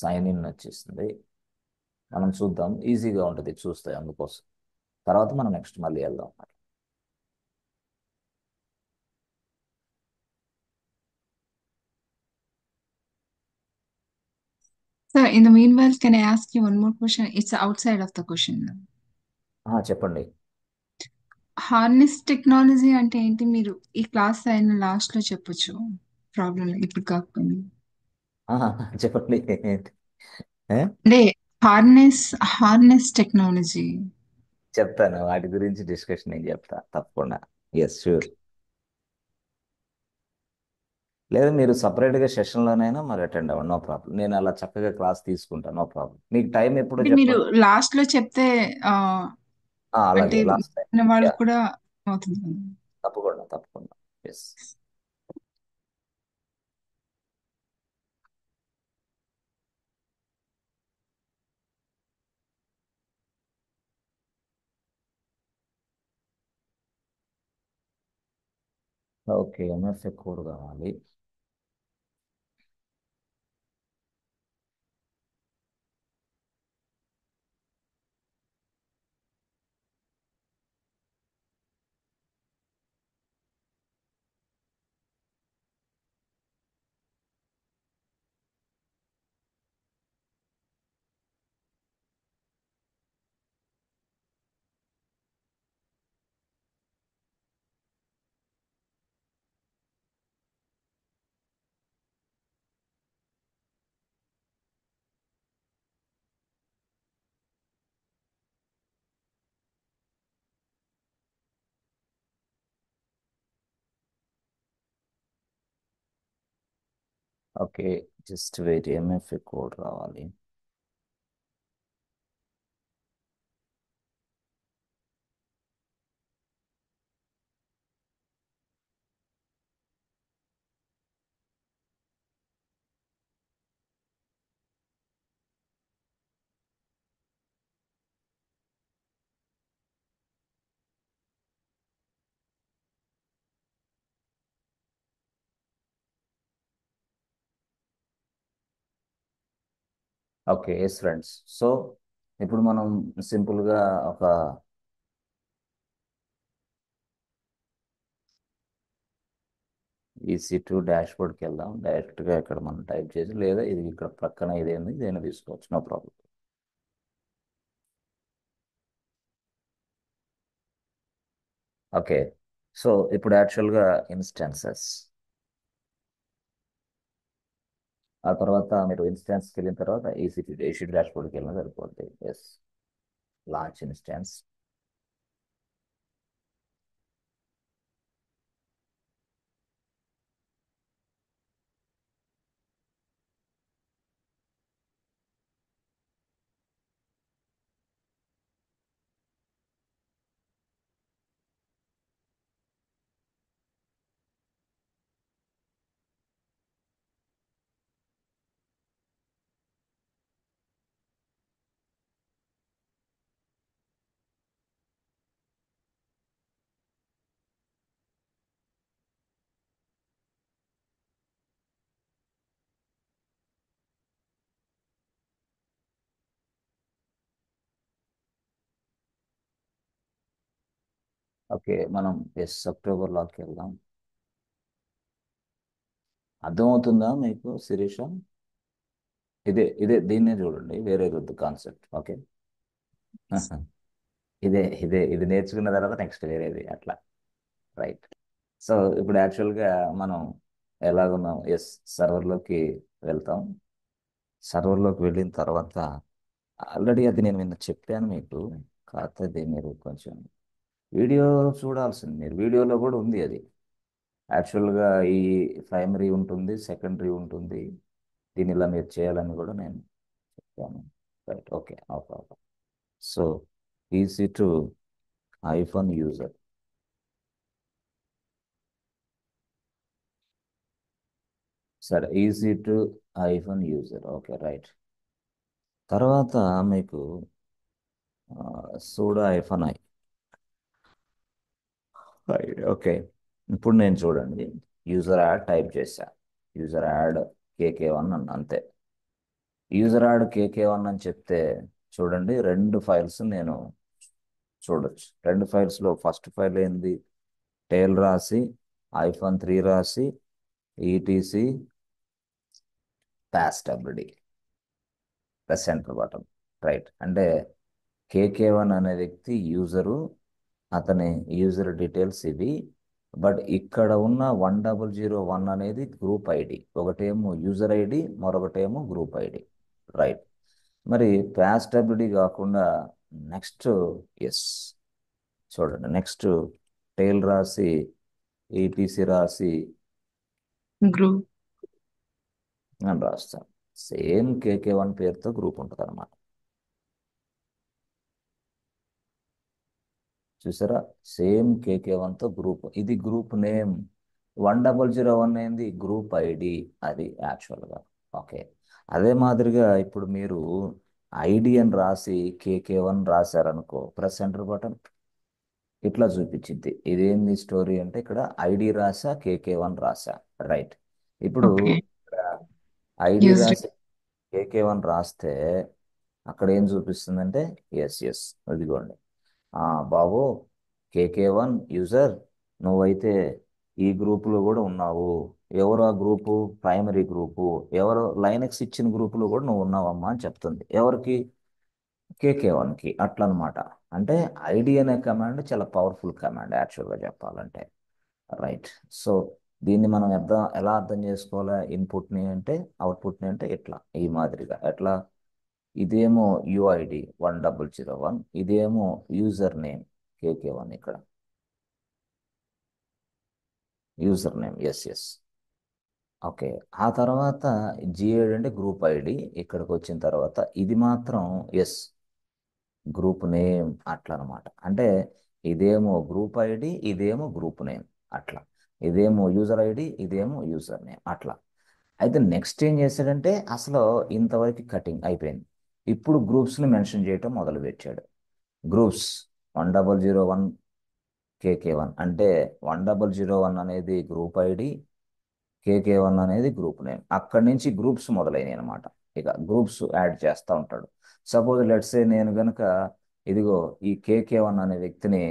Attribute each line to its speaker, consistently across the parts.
Speaker 1: Sign in వచ్చేసింది. మనం చూద్దాం, ఈజీగా ఉంటుంది చూస్తే, అందుకోసం. తర్వాత మనం నెక్స్ట్ మళ్ళీ వెళ్దాం.
Speaker 2: Sir, in the meanwhile, can I ask you one more question? It's outside of the question.
Speaker 1: చెప్పండి.
Speaker 2: హార్నెస్ టెక్నాలజీ అంటే ఏంటి? మీరు ఈ క్లాస్ అయిన లాస్ట్ లో చెప్పొచ్చు. ప్రాబ్లం ఇప్పుడు కాకపోయింది.
Speaker 1: ఆహా, చెప్పండి. ఏ?
Speaker 2: అంటే హార్నెస్ హార్నెస్ టెక్నాలజీ.
Speaker 1: చెప్తాను, వాటి గురించి డిస్కషన్ నేను చెప్తా తప్పకుండా. Yes, sure. లేదా మీరు సపరేట్గా సెషన్లోనైనా మరి అటెండ్ అవ్వండి, నో ప్రాబ్లం. నేను అలా చక్కగా క్లాస్ తీసుకుంటాను, నో ప్రాబ్లం. మీకు టైం ఎప్పుడో
Speaker 2: అంటే మీరు
Speaker 1: చెప్పండి.
Speaker 2: లాస్ట్ లో చెప్తే ఆ, అంటే
Speaker 1: అలాగే లాస్ట్ టైం.
Speaker 2: విన్న
Speaker 1: యా,
Speaker 2: వాళ్ళకి కూడా అవుతుంది కదా.
Speaker 1: తప్పకుండా తప్పకుండా. ఎస్. ఓకే, ఎంఎఫ్ఏ కోడ్ కావాలి. Okay, just wait, MFA code రావాలి. Okay, yes friends. సో ఇప్పుడు మనం సింపుల్గా ఒక EC2 డాష్బోర్డ్కి వెళ్దాం. డైరెక్ట్గా ఇక్కడ మనం టైప్ చేసి, లేదా ఇది ఇక్కడ పక్కన ఇదేంది ఇదైనా తీసుకోవచ్చు, నో ప్రాబ్లం. ఓకే, సో ఇప్పుడు యాక్చువల్గా ఇన్స్టాన్సెస్, ఆ తర్వాత మీరు ఇన్స్టాన్స్కి వెళ్ళిన తర్వాత ఏసీ డాష్బోర్డ్కి వెళ్ళిన సరిపోద్ది. Yes, launch instance. ఓకే, మనం ఎస్ అక్టోబర్లోకి వెళ్దాం. అర్థమవుతుందా మీకు శిరీష? ఇదే ఇదే దీన్నే చూడండి, వేరేది వద్దు కాన్సెప్ట్. ఓకే. ఇది నేర్చుకున్న తర్వాత నెక్స్ట్ వేరేది అట్లా. రైట్. సో ఇప్పుడు యాక్చువల్గా మనం ఎలాగున్నాం? ఎస్, సర్వర్లోకి వెళ్తాం. సర్వర్లోకి వెళ్ళిన తర్వాత ఆల్రెడీ అది నేను నిన్న చెప్పాను మీకు. కాకపోతే అది మీరు కొంచెం వీడియో చూడాల్సింది. మీరు వీడియోలో కూడా ఉంది అది. యాక్చువల్గా ఈ ప్రైమరీ ఉంటుంది, సెకండరీ ఉంటుంది. దీన్ని ఇలా మీరు చేయాలని కూడా నేను చెప్పాను. Right, okay, okay. So easy to iPhone user. సరే, easy to iPhone user, okay, right. తర్వాత మీకు సూడో ఐఫోన్ ఓకే. ఇప్పుడు నేను చూడండి, యూజర్ యాడ్ టైప్ చేశా. యూజర్ యాడ్ KK1 అంతే. యూజర్ యాడ్ కేకే1 అని చెప్తే చూడండి, రెండు ఫైల్స్ నేను చూడొచ్చు. రెండు ఫైల్స్లో ఫస్ట్ ఫైల్ ఏంది, టేల్ రాసి -3 రాసి ఈటీసీ పాస్టబిలిటీ ప్లస్ ఎంటర్ బటన్. రైట్. అంటే కేకే1 అనే వ్యక్తి యూజరు, అతని యూజర్ డీటెయిల్స్ ఇవి. బట్ ఇక్కడ ఉన్న 1001 అనేది గ్రూప్ ఐడి. ఒకటేమో యూజర్ ఐడి, మరొకటేమో గ్రూప్ ఐడి. రైట్. మరి పాస్టబిలిటీ కాకుండా నెక్స్ట్, ఎస్, చూడండి, నెక్స్ట్ టైల్ రాసి ఈటీసీ రాసి
Speaker 2: గ్రూప్.
Speaker 1: అని రాస్తాను. సేమ్ కేకే1 పేరుతో గ్రూప్ ఉంటుంది అనమాట. చూసారా, సేమ్ కేకే1తో గ్రూప్. ఇది గ్రూప్ నేమ్. 1001 ఏంది, గ్రూప్ ఐడి. అది యాక్చువల్గా. ఓకే. అదే మాదిరిగా ఇప్పుడు మీరు ఐడి అని రాసి కేకే1 రాశారనుకో, ప్రెస్ ఎంటర్ బటన్, ఇట్లా చూపించింది. ఇదేంది స్టోరీ అంటే ఇక్కడ ఐడి రాసా, కేకే1 రాసా. రైట్. ఇప్పుడు
Speaker 2: ఓకే.
Speaker 1: ID
Speaker 2: used.
Speaker 1: రాసి కేకే1 రాస్తే అక్కడ ఏం చూపిస్తుందంటే, ఎస్ ఎస్, ఇదిగోండి, బాబు కేకే1 యూజర్, నువ్వైతే ఈ గ్రూపులో కూడా ఉన్నావు. ఎవరు ఆ గ్రూపు, ప్రైమరీ గ్రూపు. ఎవరు లైనక్స్ ఇచ్చిన గ్రూపులో కూడా నువ్వు ఉన్నావమ్మా అని చెప్తుంది. ఎవరికి, కేకే1కి. అట్లా అనమాట. అంటే ఐడి అనే కమాండ్ చాలా పవర్ఫుల్ కమాండ్ యాక్చువల్గా చెప్పాలంటే. రైట్. సో దీన్ని మనం ఎలా అర్థం చేసుకోవాలా, ఇన్పుట్ని అంటే అవుట్పుట్ని అంటే ఇట్లా, ఈ మాదిరిగా. ఎట్లా, ఇదేమో యుఐడి 1001, ఇదేమో యూజర్ నేమ్ కేకే1. ఇక్కడ user name, yes yes. Okay. ఆ తర్వాత జిఐడి అంటే గ్రూప్ ఐడి. ఇక్కడికి వచ్చిన తర్వాత ఇది మాత్రం ఎస్, గ్రూప్ నేమ్. అట్లా అనమాట. అంటే ఇదేమో గ్రూప్ ఐడి, ఇదేమో గ్రూప్ నేమ్. అట్లా. ఇదేమో యూజర్ ఐడి, ఇదేమో యూజర్ నేమ్. అట్లా. అయితే నెక్స్ట్ ఏం చేశాడంటే, అసలు ఇంతవరకు కటింగ్ అయిపోయింది. ఇప్పుడు గ్రూప్స్ని మెన్షన్ చేయటం మొదలుపెట్టాడు. గ్రూప్స్ 1001 కేకే1 అంటే 1001 అనేది గ్రూప్ ఐడి, కేకే1 అనేది గ్రూప్ నేమ్. అక్కడి నుంచి గ్రూప్స్ మొదలైనవి అనమాట. ఇక గ్రూప్స్ యాడ్ చేస్తూ ఉంటాడు. సపోజ్ లెట్సే నేను గనుక ఇదిగో ఈ కేకే1 అనే వ్యక్తిని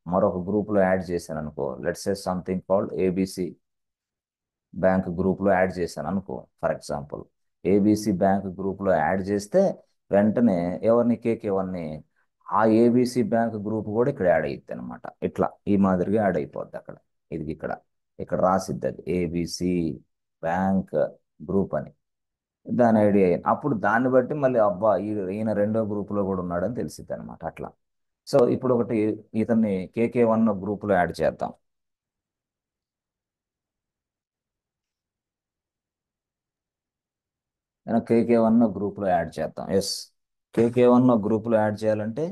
Speaker 1: మరొక గ్రూప్లో యాడ్ చేశాను అనుకో, let's say something called ABC bank గ్రూప్లో యాడ్ చేశాను అనుకో. ఫర్ ఎగ్జాంపుల్, ఏబిసి బ్యాంక్ గ్రూప్లో యాడ్ చేస్తే వెంటనే ఎవరిని, కేకే1ని, ఆ ఏబిసి బ్యాంక్ గ్రూప్ కూడా ఇక్కడ యాడ్ అయ్యిద్ది అనమాట. ఇట్లా ఈ మాదిరిగా యాడ్ అయిపోద్ది అక్కడ. ఇది ఇక్కడ, ఇక్కడ రాసిద్ది అది ఏబిసి బ్యాంక్ గ్రూప్ అని. దాని ఐడియా అప్పుడు దాన్ని బట్టి మళ్ళీ అబ్బా ఈయన రెండో గ్రూపులో కూడా ఉన్నాడని తెలిసిద్ది అనమాట. అట్లా. సో ఇప్పుడు ఒకటి, ఇతన్ని కేకే1 గ్రూపులో యాడ్ చేద్దాం. కేకే1 గ్రూప్లో యాడ్ చేద్దాం. ఎస్, కేకే1 గ్రూప్లో యాడ్ చేయాలంటే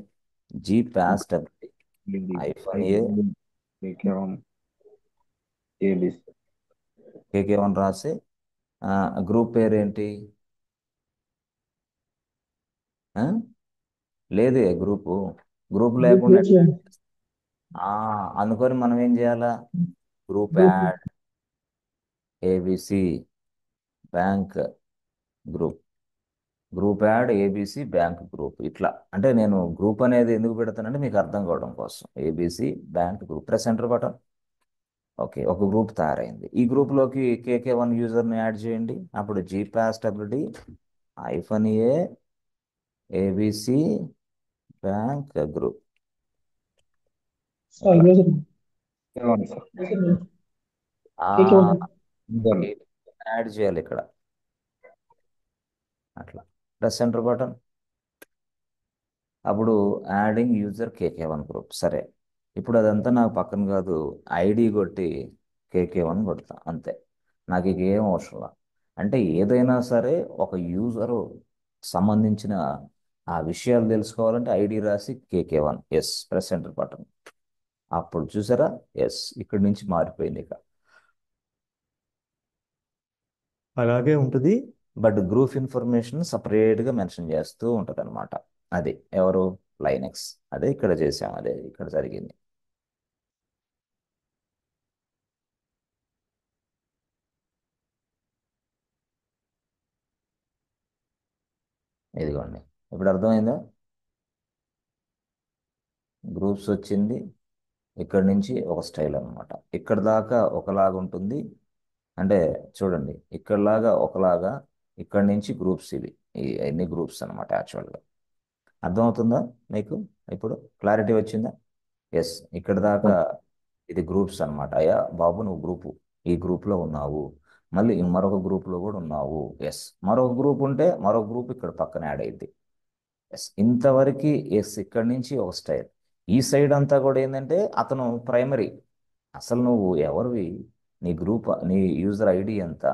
Speaker 1: జీ పాస్ డబ్ల్యూ
Speaker 3: ఇది
Speaker 1: -A
Speaker 3: కేవలం ఏబిసి.
Speaker 1: కేకే1 రాసి గ్రూప్ పేరు ఏంటి, ఆ? లేదే గ్రూపు. గ్రూప్ లేకుండా ఆ, అందుకని మనం ఏం చేయాలా, group add ABC bank group, group add ABC bank group. ఇట్లా. అంటే నేను గ్రూప్ అనేది ఎందుకు పెడతానంటే మీకు అర్థం కావడం కోసం. ABC bank group, press enter button. Okay, ఒక గ్రూప్ తయారైంది. ఈ గ్రూప్లోకి కేకే1 యూజర్ని యాడ్ చేయండి. అప్పుడు జీపాస్టబిలిటీ -A ఏబిసి బ్యాంక్ గ్రూప్. అట్లా.
Speaker 3: అవును సార్.
Speaker 1: ఆ,
Speaker 3: ఇవ్వండి.
Speaker 1: యాడ్ చేయాలి ఇక్కడ. అట్లా, ప్రెస్ ఎంటర్ బటన్. అప్పుడు యాడింగ్ యూజర్ కేకే1 గ్రూప్. సరే. ఇప్పుడు అదంతా నాకు పక్కన కాదు, ఐడి కొట్టి కేకే1 కొడతా అంతే. నాకు ఇక ఏం అవసరం లా. అంటే ఏదైనా సరే ఒక యూజరు సంబంధించిన ఆ విషయాలు తెలుసుకోవాలంటే ఐడి రాసి కేకే1, ఎస్, ప్రెస్ ఎంటర్ బటన్. అప్పుడు చూసారా, ఎస్, ఇక్కడి నుంచి మారిపోయింది ఇక. అలాగే ఉంటుంది. బట్ గ్రూప్ ఇన్ఫర్మేషన్ సపరేట్గా మెన్షన్ చేస్తూ ఉంటుంది అనమాట. అది ఎవరు, లైనక్స్. అదే ఇక్కడ చేసాం, అదే ఇక్కడ జరిగింది. ఇదిగోండి, ఇప్పుడు అర్థమైందా? గ్రూప్స్ వచ్చింది, ఇక్కడ నుంచి ఒక స్టైల్ అనమాట. ఇక్కడ దాకా ఒకలాగా ఉంటుంది. అంటే చూడండి, ఇక్కడలాగా ఒకలాగా, ఇక్కడ నుంచి గ్రూప్స్ ఇవి, ఈ అన్ని గ్రూప్స్ అనమాట యాక్చువల్గా. అర్థమవుతుందా మీకు? ఇప్పుడు క్లారిటీ వచ్చిందా? ఎస్, ఇక్కడ దాకా ఇది గ్రూప్స్ అన్నమాట. అయ్యా బాబు, నువ్వు ఈ గ్రూప్లో ఉన్నావు, మళ్ళీ మరొక గ్రూప్లో కూడా ఉన్నావు. ఎస్, మరొక గ్రూప్ ఉంటే మరొక గ్రూప్ ఇక్కడ పక్కన యాడ్ అయింది. ఎస్, ఇంతవరకు. ఎస్, ఇక్కడ నుంచి ఒక స్టైల్. ఈ సైడ్ అంతా కూడా ఏంటంటే అతను ప్రైమరీ. అసలు నువ్వు ఎవరివి, నీ గ్రూప్, నీ యూజర్ ఐడి ఎంత,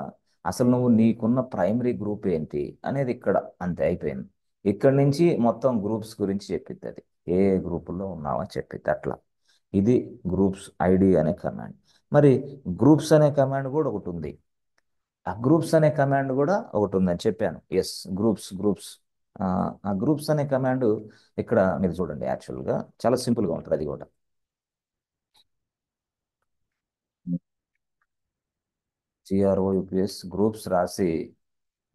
Speaker 1: అసలు నువ్వు నీకున్న ప్రైమరీ గ్రూప్ ఏంటి అనేది ఇక్కడ అంతే అయిపోయింది. ఇక్కడ నుంచి మొత్తం గ్రూప్స్ గురించి చెప్పిద్ది అది, ఏ గ్రూపుల్లో ఉన్నావని చెప్పిద్ది అట్లా. ఇది గ్రూప్స్ ఐడి అనే కమాండ్. మరి గ్రూప్స్ అనే కమాండ్ కూడా ఒకటి ఉంది. ఆ గ్రూప్స్ అనే కమాండ్ కూడా ఒకటి ఉందని చెప్పాను. Yes, groups. ఆ గ్రూప్స్ అనే కమాండ్ ఇక్కడ మీరు చూడండి, యాక్చువల్గా చాలా సింపుల్గా ఉంటుంది అది కూడా. GROUPS గ్రూప్స్ రాసి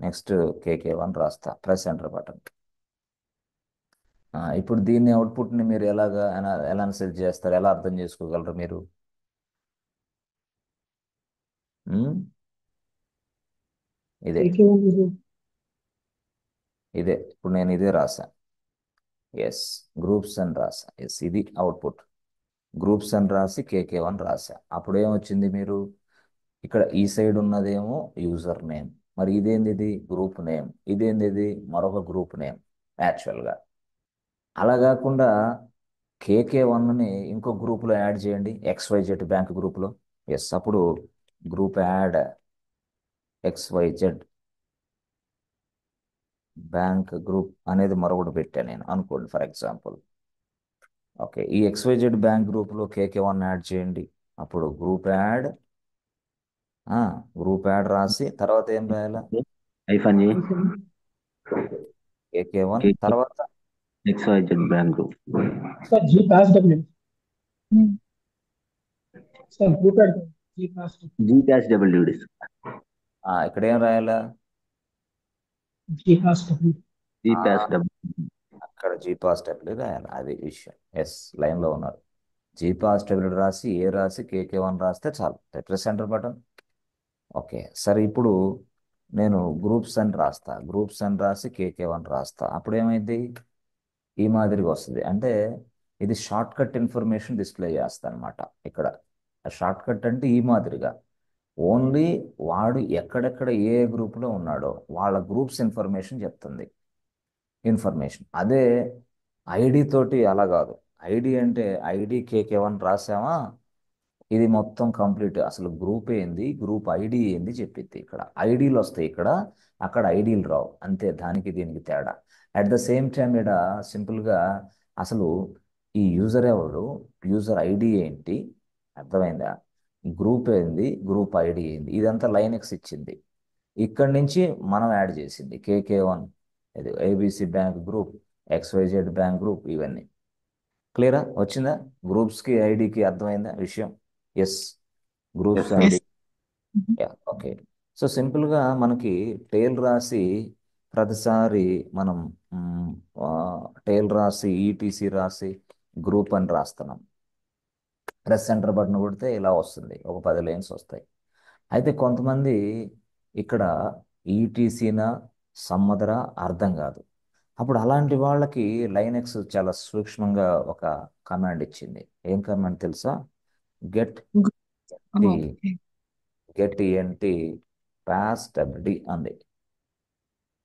Speaker 1: నెక్స్ట్ KK1 రాస్తా, ప్రెస్ ఎంటర్ బటన్. ఇప్పుడు దీన్ని అవుట్పుట్ని మీరు ఎలా అనలైజ్ చేస్తారు, ఎలా అర్థం చేసుకోగలరు మీరు? ఉమ్, ఇదే ఇదే ఇప్పుడు నేను ఇదే రాసా. ఎస్, గ్రూప్స్ అని రాసా. ఎస్, ఇది అవుట్పుట్. గ్రూప్స్ అని రాసి KK1 రాసా. అప్పుడు ఏమొచ్చింది మీరు? ఇక్కడ ఈ సైడ్ ఉన్నదేమో యూజర్ నేమ్, మరి ఇదేంది, ఇది గ్రూప్ నేమ్, ఇదేంది, ఇది మరొక గ్రూప్ నేమ్ యాక్చువల్గా. అలా కాకుండా KK1ని ఇంకో గ్రూప్లో యాడ్ చేయండి, XYZ బ్యాంక్ గ్రూప్లో. ఎస్, అప్పుడు group add XYZ bank group అనేది మరొకటి పెట్టాను నేను అనుకోండి, ఫర్ ఎగ్జాంపుల్. ఓకే, ఈ XYZ బ్యాంక్ గ్రూప్లో KK1 యాడ్ చేయండి. అప్పుడు గ్రూప్ యాడ్ రాసి తర్వాత ఏం రాయాలా?
Speaker 3: ఐఫన్ జీ
Speaker 1: KK1 తర్వాత
Speaker 3: XYZ బ్యాంక్ గ్రూప్.
Speaker 4: सर जी पास डब्ल्यू सर ग्रुप ऐड जी पास
Speaker 3: GPSWD.
Speaker 1: ఇక్కడ ఏం రాయాలా?
Speaker 4: जी पास डब्ल्यू
Speaker 3: GPSW.
Speaker 1: అక్కడ GPSW రాయాలి, అది విషయం. ఎస్, లైన్లో ఉన్నారు. GPSW రాసి రాసి KK1 రాస్తే చాలు, ప్రెస్ ఎంటర్ బటన్. ఓకే, సరే, ఇప్పుడు నేను గ్రూప్స్ అని రాస్తా, గ్రూప్స్ అని రాసి KK1 రాస్తా. అప్పుడు ఏమైంది? ఈ మాదిరిగా వస్తుంది. అంటే ఇది షార్ట్ కట్ ఇన్ఫర్మేషన్ డిస్ప్లే చేస్తా అనమాట ఇక్కడ. షార్ట్ కట్ అంటే ఈ మాదిరిగా ఓన్లీ వాడు ఎక్కడెక్కడ ఏ గ్రూప్లో ఉన్నాడో వాళ్ళ గ్రూప్స్ ఇన్ఫర్మేషన్ చెప్తుంది. అదే ఐడి తోటి అలా కాదు. ఐడి అంటే ఐడి KK1 రాసామా, ఇది మొత్తం కంప్లీట్, అసలు గ్రూప్ ఏంది, గ్రూప్ ఐడి ఏంది చెప్పిద్ది. ఇక్కడ ఐడీలు వస్తాయి, ఇక్కడ అక్కడ ఐడీలు రావు, అంతే. దానికి దీనికి తేడా. అట్ ద సేమ్ టైం ఇక్కడ సింపుల్గా అసలు ఈ యూజర్ ఎవడు, యూజర్ ఐడి ఏంటి, అర్థమైందా? గ్రూప్ ఏంది, గ్రూప్ ఐడి ఏంది, ఇదంతా లైనెక్స్ ఇచ్చింది. ఇక్కడి నుంచి మనం యాడ్ చేసింది KK1, ఇది ABC bank group, XYZ bank group, ఇవన్నీ. క్లియరా? వచ్చిందా? గ్రూప్స్కి ఐడికి అర్థమైందా విషయం? Yes, groups
Speaker 3: Yes, sir.
Speaker 1: ID. Okay, so సింపుల్గా మనకి టేల్ రాసి ప్రతిసారి మనం టేల్ రాసి ETC రాసి గ్రూప్ అని రాస్తున్నాం. ప్రెస్ సెంటర్ బటన్ కొడితే ఇలా వస్తుంది, ఒక 10 లైన్స్ వస్తాయి. అయితే కొంతమంది ఇక్కడ ETCనా సమ్మదరా అర్థం కాదు. అప్పుడు అలాంటి వాళ్ళకి లైనెక్స్ చాలా సూక్ష్మంగా ఒక కమాండ్ ఇచ్చింది. ఏం కమాండ్ తెలుసా? Get
Speaker 2: okay.
Speaker 1: ENT PASWD అంది.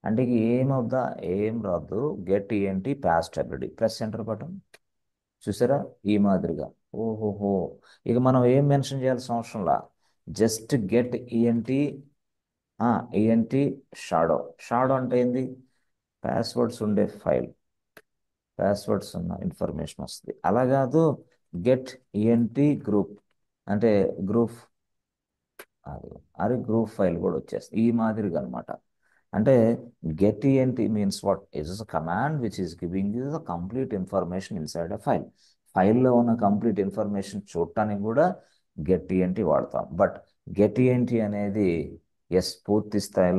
Speaker 1: అంటే ఇక ఏమవుద్దా, ఏం రాదు. Get ENT PASWD, press centre button. చూసారా ఈ మాదిరిగా? ఓహోహో, ఇక మనం ఏం మెన్షన్ చేయాల్సిన అవసరంలా, జస్ట్ గెట్ ENT షాడో అంటే ఏంది? పాస్వర్డ్స్ ఉండే ఫైల్, పాస్వర్డ్స్ ఉన్న ఇన్ఫర్మేషన్ వస్తుంది. అలా కాదు, గెట్ ENT గ్రూప్ అంటే గ్రూప్, అది గ్రూప్ ఫైల్ కూడా వచ్చేస్తుంది ఈ మాదిరిగా అనమాట. అంటే get ENT means what is a command which is giving you the complete information inside a file. ఫైల్లో ఉన్న కంప్లీట్ ఇన్ఫర్మేషన్ చూడటానికి కూడా గెట్ ENT వాడతాం. బట్ గెట్ ENT అనేది పూర్తి స్థాయిలో